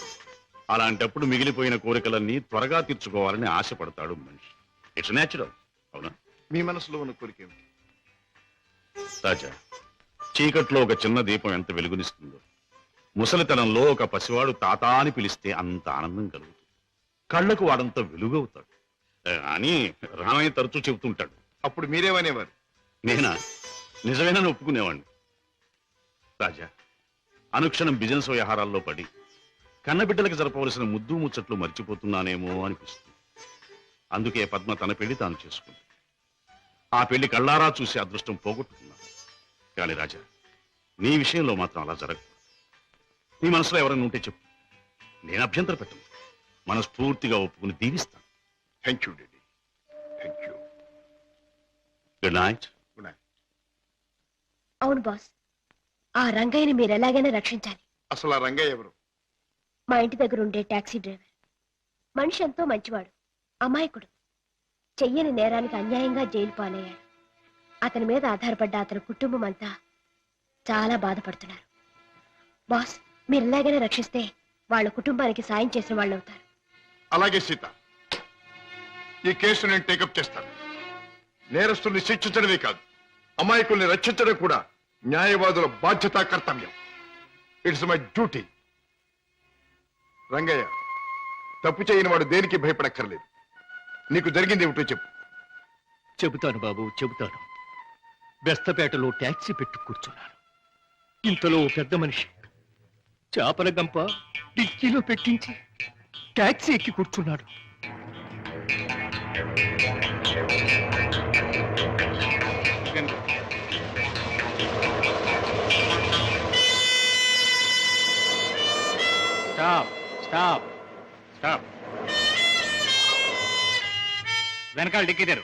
అలాంటప్పుడు మిగిలిపోయిన కోరికలన్నీ త్వరగా తీర్చుకోవాలని ఆశపడతాడు మనిషి ఇట్స్ న్యాచురల్ అవునా మీ మనసులో ఉన్న కోరిక ఏమిటి తాజా చీకట్లో ఒక చిన్న దీపం ఎంత వెలుగునిస్తుందో ముసలితనంలో ఒక పసివాడు తాత అని పిలిస్తే అంత ఆనందం కలుగుతుంది కళ్ళకు వాడంత వెలుగవుతాడు అని రామయ్య తరచూ చెబుతుంటాడు అప్పుడు మీరేమనేవారు నేనా నిజమేనని ఒప్పుకునేవాడిని రాజా అనుక్షణం బిజినెస్ వ్యవహారాల్లో పడి కన్నబిడ్డలకు జరపవలసిన ముద్దు ముచ్చట్లు మర్చిపోతున్నానేమో అనిపిస్తుంది అందుకే పద్మ తన పెళ్లి తాను చేసుకుంది ఆ పెళ్లి కళ్ళారా చూసి అదృష్టం పోగొట్టుకున్నాను కానీ రాజా నీ విషయంలో మాత్రం అలా జరగదు నీ మనసులో ఎవరైనా ఉంటే చెప్పు నేను అభ్యంతర పెట్టను మనస్ఫూర్తిగా ఒప్పుకుని దీవిస్తాను thank you daddy thank you good night good night అవును బాస్ ఆ రంగయ్యని మీరు ఎలాగైనా రక్షించాలి. అసలు ఆ రంగయ్య ఎవరు మా ఇంటి దగ్గర ఉండే టాక్సీ డ్రైవర్ మనిషి ఎంతో మంచివాడు అమాయకుడు చెయ్యని నేరానికి అన్యాయంగా జైలు పాలయ్యాడు. అతని మీద ఆధారపడ్డ అతని కుటుంబం అంతా చాలా బాధపడుతున్నారు. బాస్ మీరు ఎలాగైనా రక్షిస్తే వాళ్ళ కుటుంబానికి సాయం చేసిన వాళ్ళు అవుతారు. అలాగే సీత ఈ కేసు నేను టేకప్ చేస్తాను. నేరస్తుల్ని శిక్షించడమే కాదు అమాయకుల్ని రక్షించడం కూడా న్యాయవాదుల బాధ్యత కర్తవ్యం. It's my duty. రంగయ్య తప్పు చేయని వాడు దేనికి భయపడక్కర్లేదు. నీకు జరిగింది ఏమిటో చెప్పు. చెబుతాను బాబు చెబుతాను. బెస్తపేటలో ట్యాక్సీ పెట్టి కూర్చున్నాను. ఇంతలో ఓ పెద్ద మనిషి చేపల గంప డిక్కీలో పెట్టించి ట్యాక్సీ ఎక్కి కూర్చున్నాడు. స్టాప్ స్టాప్ స్టాప్ వెనకాల డిక్కీ తెరు.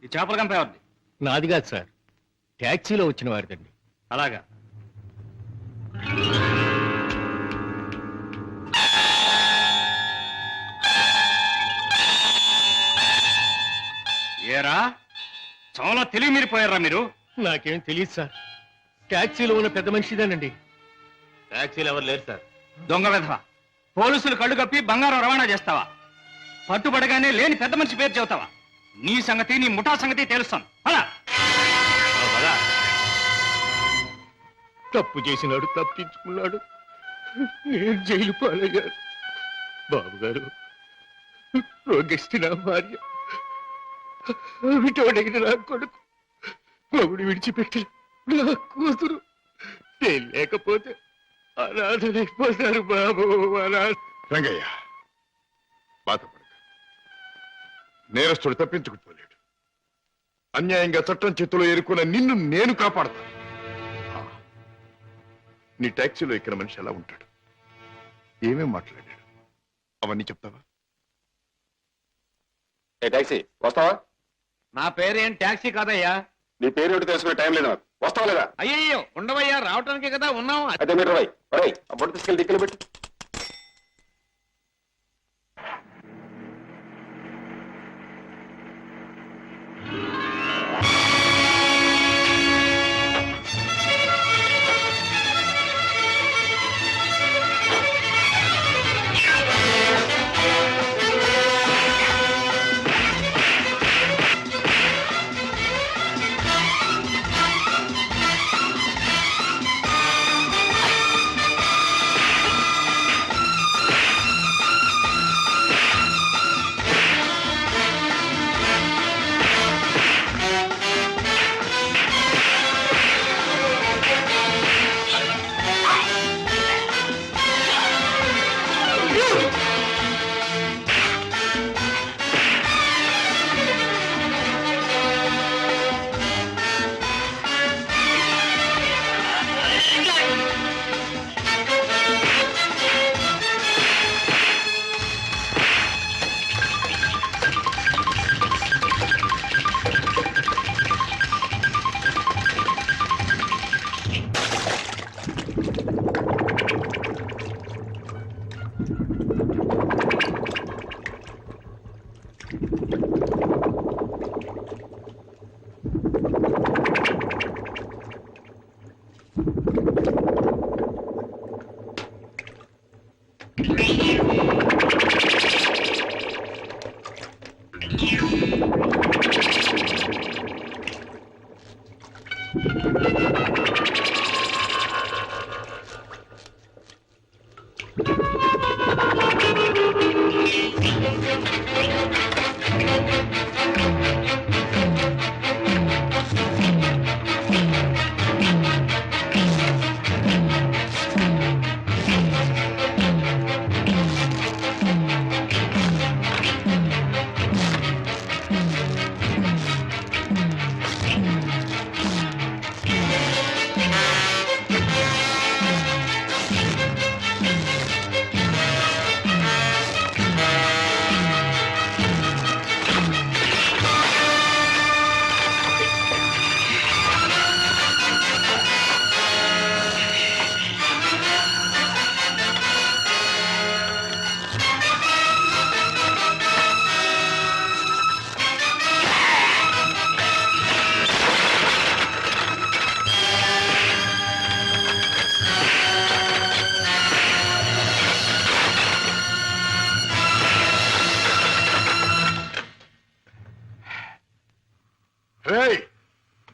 ఈ చేపల కంప ఎవరిది? నాది కాదు సార్, ట్యాక్సీలో వచ్చిన వారిదండి. అలాగా ఏరా చాలా తెలివి మీరిపోయారా మీరు? నాకేం తెలియదు సార్, ట్యాక్సీలో ఉన్న పెద్ద మనిషిదేనండి. ట్యాక్సీలు ఎవరు లేరు సార్. దొంగ వెధవ, పోలీసులు కళ్ళు కప్పి బంగారం రవాణా చేస్తావా? పట్టుబడగానే లేని పెద్ద మనిషి పేరు చెబుతావా? నీ సంగతి నీ ముఠా సంగతి తెలుస్తాను. అలా తప్పు చేసినాడు, తప్పించుకున్నాడు, నేను జైలు పాలయ్యాను. బాబు గారు, రోగిష్టి నా భార్య, విటోడైన నా కొడుకు, మొగుడు విడిచిపెట్టిన నా కూతురు, నేను లేకపోతే అనాథలైపోతారు బాబు. రంగయ్య బాధపడక. నేరస్తుడు తప్పించుకుపోలేడు. అన్యాయంగా చట్టం చేతిలో ఎరుకున్న నిన్ను నేను కాపాడతాను. నీ ట్యాక్సీలో ఎక్కిన మనిషి ఎలా ఉంటాడు, ఏమేం మాట్లాడాడు, అవన్నీ చెప్తావా? టాక్సీ వస్తావా? నా పేరేం ట్యాక్సీ కాదయ్యా. నీ పేరు ఏంటో తెలుసుకునే టైం లేదు నాకు. వస్తావా లేదా? అయ్యయ్యో ఉండవయ్యా, రావటానికే కదా ఉన్నాం. అయితే మీరు ఆ బొట్టు తీసుకెళ్ళి దిక్కులు పెట్టు.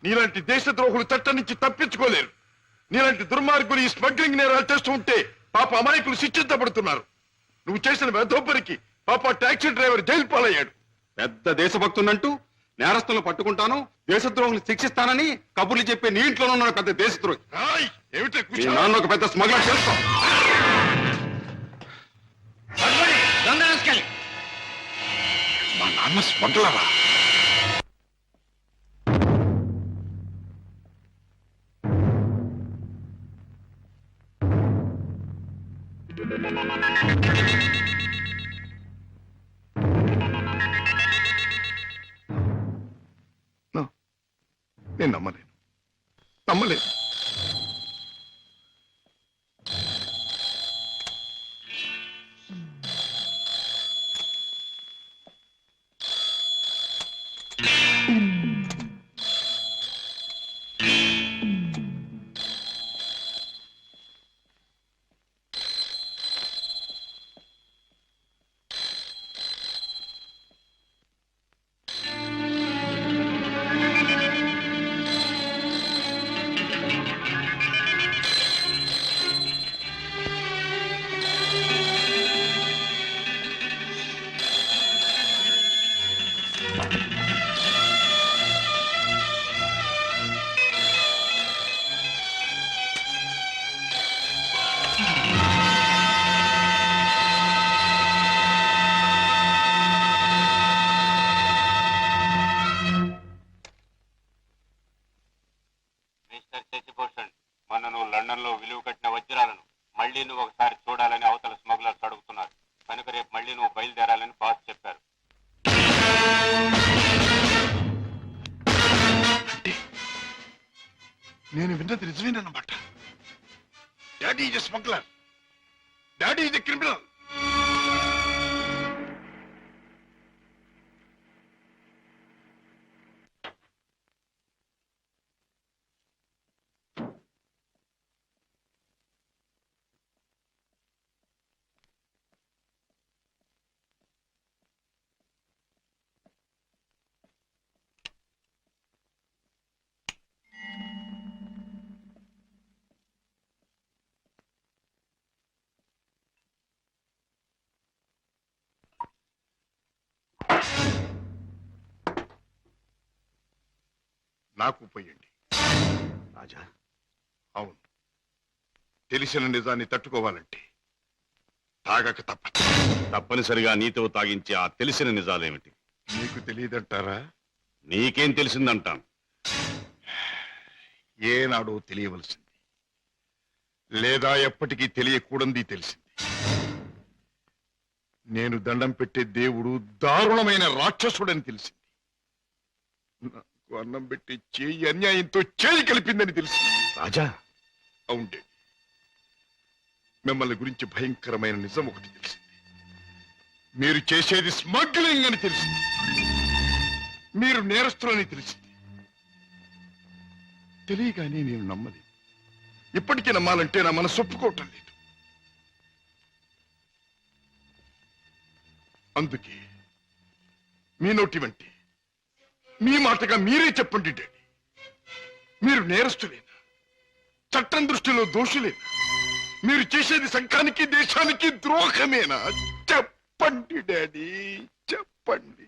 నీలాంటి దేశద్రోహులు చట్టం నుంచి తప్పించుకోలేరు. నీలాంటి దుర్మార్గులు ఈ స్మగ్లింగ్ నేరాలు చేస్తూ ఉంటే పాప అమాయకులు శిక్షించబడుతున్నారు. నువ్వు చేసిన వెధోపరికి పాప టాక్సీ డ్రైవర్ జైలు పాలయ్యాడు. పెద్ద దేశభక్తునంటూ నేరస్తులను పట్టుకుంటాను, దేశద్రోహులు శిక్షిస్తానని కబుర్లు చెప్పే నీ ఇంట్లోనే ఉన్నాడు పెద్ద దేశద్రోహి. ఏమిటో మీ నాన్న ఒక పెద్ద స్మగ్లర్ చేస్తాం. మా నాన్న స్మగ్లరా? నేను నమ్మలేదు. లండన్ లో విలువ కట్టిన వజ్రాలను మళ్ళీ నువ్వు ఒకసారి చూడాలని అవతల స్మగ్లర్స్ అడుగుతున్నారు. కనుక రేపు మళ్ళీ నువ్వు బయలుదేరాలని బాస్ చెప్పారు. నేను విన్నది నిజమేనన్నమాట. Daddy is smuggler. Daddy is criminal. నాకు పోయండి రాజా. అవును, తెలిసిన నిజాన్ని తట్టుకోవాలంటే తాగక తప్పదు. తప్పనిసరిగా నీతో తాగించి ఆ తెలిసిన నిజాలేమిటి? మీకు తెలియదంటారా? నీకేం తెలిసిందంటాను. ఏనాడో తెలియవలసింది, లేదా ఎప్పటికీ తెలియకూడంది తెలిసింది. నేను దండం పెట్టే దేవుడు దారుణమైన రాక్షసుడని తెలిసింది. నాకు అన్నం పెట్టి చేయి అన్యాయంతో చేయి కలిపిందని తెలిసింది. రాజా. అవుండే, మిమ్మల్ని గురించి భయంకరమైన నిజం ఒకటి తెలిసింది. మీరు చేసేది స్మగ్లింగ్ అని తెలిసింది. మీరు నేరస్తులని తెలిసింది. తెలియగానే నేను నమ్మలేదు. ఇప్పటికీ నమ్మాలంటే నా మనసు ఒప్పుకోవటం లేదు. అందుకే మీ నోటి వంటి మీ మాటగా మీరే చెప్పండి డాడీ, మీరు నేరస్తులేనా? చట్టం దృష్టిలో దోషులేనా? మీరు చేసేది సంఘానికి దేశానికి ద్రోహమేనా? చెప్పండి డాడీ, చెప్పండి.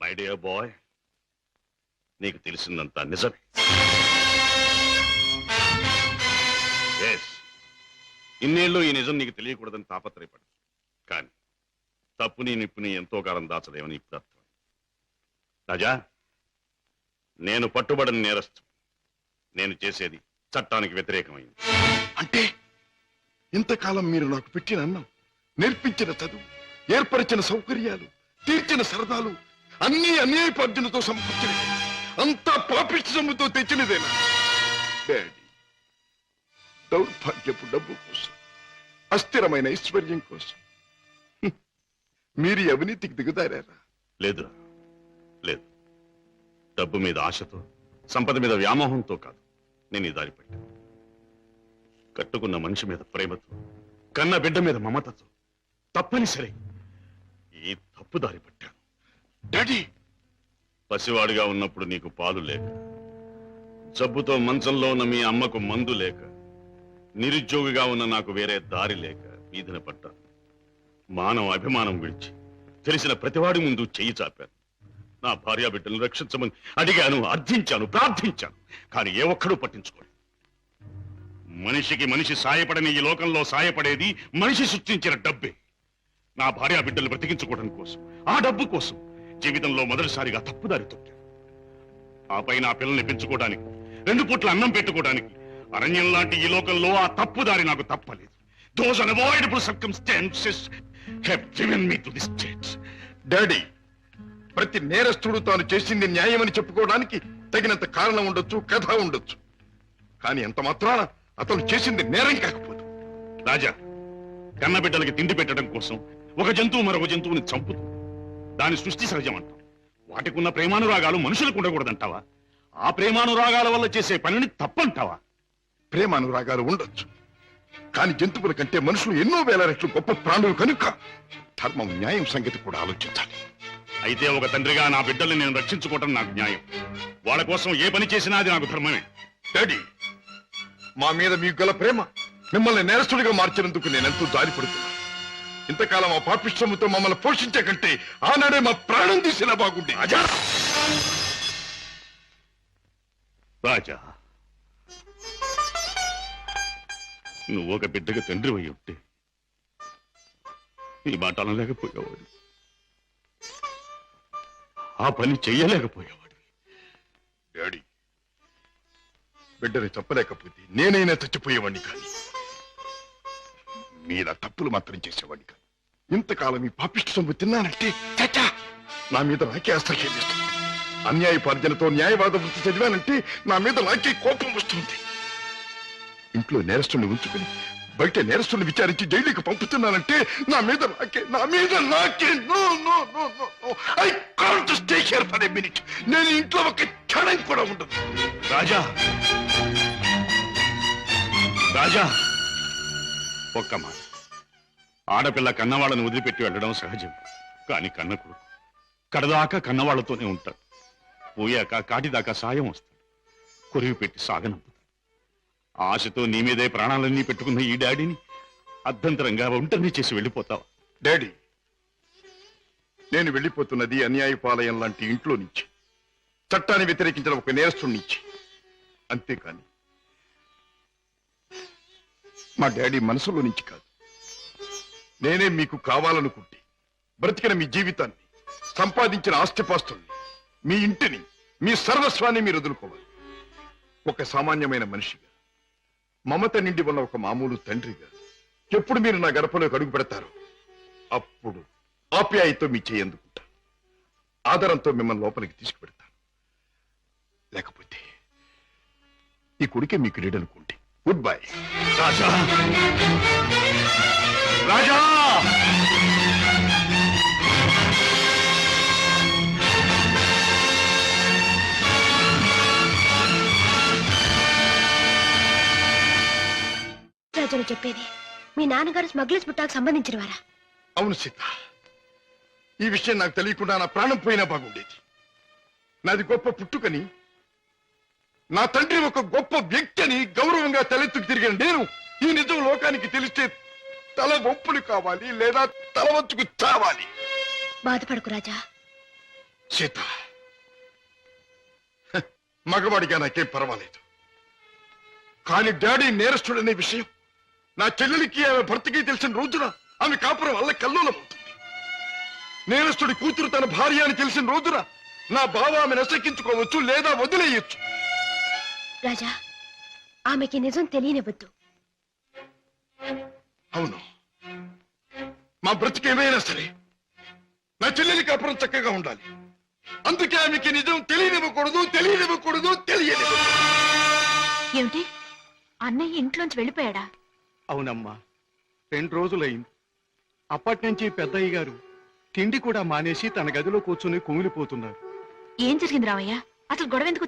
మై డియర్ బాయ్, నీకు తెలిసిందంతా నిజమే. ఇన్నేళ్ళు ఈ నిజం నీకు తెలియకూడదని తాపత్రయపడు. కానీ తప్పుని నిప్పుని ఎంతో కాలం దాచలేమని ఇప్పుడు అర్థం. రాజా, నేను పట్టుబడిన నేరస్తు. నేను చేసేది చట్టానికి వ్యతిరేకమైంది. అంటే ఇంతకాలం మీరు నాకు పెట్టిన అన్నం, నేర్పించిన చదువు, ఏర్పరిచిన సౌకర్యాలు, తీర్చిన సరదాలు అన్ని అన్యాయపార్జనతో సమకూర్చినవి, అంతా పాపిష్టి సొమ్ముతో తెచ్చినదేనా? డాడీ, దౌర్భాగ్యపు డబ్బు కోసం, అస్థిరమైన ఐశ్వర్యం కోసం మీరు అవినీతికి దిగుదారా? లేదు లేదు, డబ్బు మీద ఆశతో, సంపద మీద వ్యామోహంతో కాదు నేను ఈ దారి పట్టాను. కట్టుకున్న మనిషి మీద ప్రేమతో, కన్న బిడ్డ మీద మమతతో తప్పనిసరి ఈ తప్పు దారి పట్టాను. డాడీ, పసివాడిగా ఉన్నప్పుడు నీకు పాలు లేక, జబ్బుతో మంచంలో ఉన్న మీ అమ్మకు మందు లేక, నిరుద్యోగిగా ఉన్న నాకు వేరే దారి లేక వీధిన పడ్డాను. మానవ అభిమానం విడిచి తెలిసిన ప్రతివాడి ముందు చెయ్యి చాపాను. నా భార్యా బిడ్డలను రక్షించమని అడిగాను, అర్థించాను, ప్రార్థించాను. కానీ ఏ ఒక్కడూ పట్టించుకోలేదు. మనిషికి మనిషి సాయపడని ఈ లోకంలో సాయపడేది మనిషి సృష్టించిన డబ్బే. నా భార్యా బిడ్డలు బ్రతికించుకోవడం కోసం, ఆ డబ్బు కోసం జీవితంలో మొదటిసారిగా తప్పుదారి తొక్కాను. ఆపై నా పిల్లల్ని పెంచుకోవడానికి, 2 పూట్ల అన్నం పెట్టుకోవడానికి అరణ్యం లాంటి ఈ లోకంలో ఆ తప్పుదారి నాకు తప్పలేదు. Those unavoidable circumstances have driven me to this state. Daddy, ప్రతి నేరస్తుడు తాను చేసింది న్యాయమని చెప్పుకోవడానికి తగినంత కారణం ఉండొచ్చు, కథ ఉండొచ్చు. కానీ ఎంత మాత్రాన అతను చేసింది నేరం కాకపోదు. రాజా, కన్నబిడ్డలకి తిండి పెట్టడం కోసం ఒక జంతువు మరొక జంతువుని చంపుతుంది. దాని సృష్టి సహజం అంటాం. వాటికున్న ప్రేమానురాగాలు మనుషులకు ఉండకూడదంటావా? ఆ ప్రేమానురాగాల వల్ల చేసే పనిని తప్పంటావా? ప్రేమానురాగాలు ఉండొచ్చు, కానీ జంతువుల కంటే మనుషులు ఎన్నో వేల రెట్లు గొప్ప ప్రాణులు కనుక ధర్మం, న్యాయం సంగతి కూడా ఆలోచించాలి. అయితే ఒక తండ్రిగా నా బిడ్డల్ని నేను రక్షించుకోవటం నాకు న్యాయం. వాళ్ళ కోసం ఏ పని చేసినా అది నాకు ధర్మమే. డాడీ, మా మీద మీకు గల ప్రేమ మిమ్మల్ని నేరస్తుడిగా మార్చినందుకు నేనెంతో జాలిపడుతున్నాను. ఇంతకాలం ఆ పాపిష్టముతో మమ్మల్ని పోషించే కంటే ఆనాడే మా ప్రాణం తీసినా బాగుండే. రాజా, నువ్వు ఒక బిడ్డగా తండ్రి అయి ఉంటే ఈ మాట అనలేకపోయేవాడు, ఆ పని చెయ్యలేకపోయేవాడు. డాడీ, బిడ్డని చెప్పలేకపోతే నేనైనా చచ్చిపోయేవాడిని, కానీ మీలా తప్పులు మాత్రం చేసేవాడిని కాదు. ఇంతకాలం ఈ పాపిష్టి సొమ్ము తిన్నానంటే చచ్చా నా మీద నాకే అసహ్యం వేస్తుంది. అన్యాయపార్జనతో న్యాయవాద వృత్తి చదివానంటే నా మీద నాకే కోపం వస్తుంది. ఇంట్లో నేరస్తుని ఉంచుకుని బయట నేరస్తుని విచారించి జైలుకి పంపుతున్నానంటే నా మీద నాకే no no no no no I can't stay here for a minute. నేను ఇంట్లో ఒక క్షణం కూడా ఉండదు. రాజా, రాజా, ఒక్క మాట. ఆడపిల్ల కన్నవాళ్ళని వదిలిపెట్టి వెళ్ళడం సహజం. కానీ కన్న కొడుకు కడదాకా కన్నవాళ్లతోనే ఉంటాడు. పోయాక కాటిదాకా సాయం వస్తాడు. కొరివి పెట్టి సాగనంపుతాడు. ఆశతో నీ మీదే ప్రాణాలన్నీ పెట్టుకున్న ఈ డాడీని అర్ధంతరంగా ఒంటరిని చేసి వెళ్ళిపోతావా? డాడీ, నేను వెళ్ళిపోతున్నది అన్యాయపాలయం లాంటి ఇంట్లో నుంచి, చట్టాన్ని వ్యతిరేకించిన ఒక నేరస్తుడి నుంచి. అంతేకాని మా డాడీ మనసులో నుంచి కాదు. నేనే మీకు కావాలనుకుంటే బ్రతికిన మీ జీవితాన్ని, సంపాదించిన ఆస్తిపాస్తుల్ని, మీ ఇంటిని, మీ సర్వస్వాన్ని మీరు వదులుకోవాలి. ఒక సామాన్యమైన మనిషిగా, మమత నిండి ఉన్న ఒక మామూలు తండ్రిగా ఎప్పుడు మీరు నా గడపలోకి అడుగు పెడతారో అప్పుడు ఆప్యాయతో మీ చేయి అందుకుంటా, ఆదరంతో మిమ్మల్ని లోపలికి తీసుకుపెడతాను. లేకపోతే ఈ కొడుకే మీ క్రీడనుకోండి, గుడ్ బై. రాజా రాజా రాజును చెప్పేది మీ నాన్నగారు స్మగ్లర్స్ బుట్టాకు సంబంధించిన వారా? అవును సీత, ఈ విషయం నాకు తెలియకుండా నా ప్రాణం పోయినా బాగుండేది. నాది గొప్ప పుట్టుకని, నా తండ్రి ఒక గొప్ప వ్యక్తి అని గౌరవంగా తలెత్తుకు తిరిగిన నేను ఈ నిజం లోకానికి తెలిస్తే తల వంపులు కావాలి లేదా తల వంచుకు చావాలి. బాధపడకు రాజా. సీత, మగవాడిగా నాకేం పర్వాలేదు, కానీ డాడీ నేరస్తుడనే విషయం నా చెల్లెలికి ఆమె భర్తకి తెలిసిన రోజున ఆమె కాపురం వల్ల కల్లోలమవుతుంది. నేరస్తుడి కూతురు తన భార్య అని తెలిసిన రోజున నా బావ ఆమె నశకించుకోవచ్చు లేదా వదిలేయచ్చు. రాజా, ఆమెకి నిజం తెలియనివ్వద్దు. అవును, మా బ్రతికేమైనా సరే నా చెల్లెలి కాపురం చక్కగా ఉండాలి. అందుకే ఆమెకి నిజం తెలియనివ్వకూడదు. ఏమిటి, అన్నయ్య ఇంట్లోంచి వెళ్ళిపోయాడా? అవునమ్మా, 2 రోజులైంది. అప్పటి నుంచి పెద్దయ్య గారు తిండి కూడా మానేసి తన గదిలో కూర్చుని కుమిలిపోతున్నారు. ఏం జరిగింది రామయ్య? అసలు గొడవ ఎందుకు వచ్చింది?